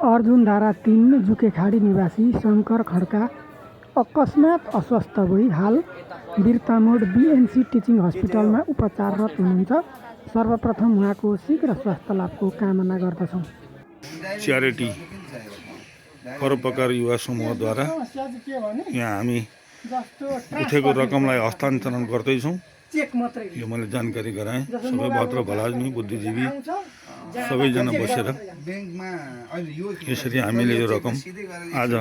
अर्जुनधारा 3 जुकेखाडी निवासी शङ्कर खड्का अकस्मात अस्वस्थ भई हाल बिर्तामोड बिएनसी टिचिङ हस्पिटलमा उपचाररत हुनुहुन्छ। सर्वप्रथम उहाँको शीघ्र स्वास्थ्य लाभको कामना गर्दछौँ। च्यारिटी परोपकार युवा समूहद्वारा यहाँ हामी उठेको रकमलाई हस्तान्तरण गर्दैछौँ। यो मैले जानकारी गराएँ। सबै भद्र भलादमी बुद्धिजीवी सबैजना बसेर यसरी हामीले यो रकम आज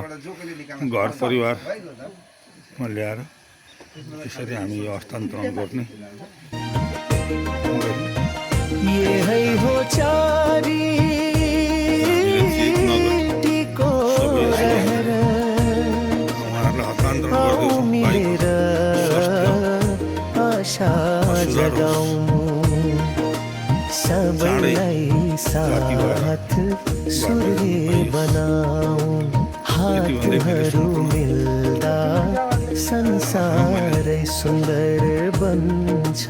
घर परिवारमा ल्याएर यसरी हामी यो हस्तान्तरण गर्ने। उहाँहरूलाई हस्तान्तरण गर्दैछौँ। सबैलाई साथ सूर्य बनाऊं, हातहरू मिल्दा संसारै सुन्दर बन्छ।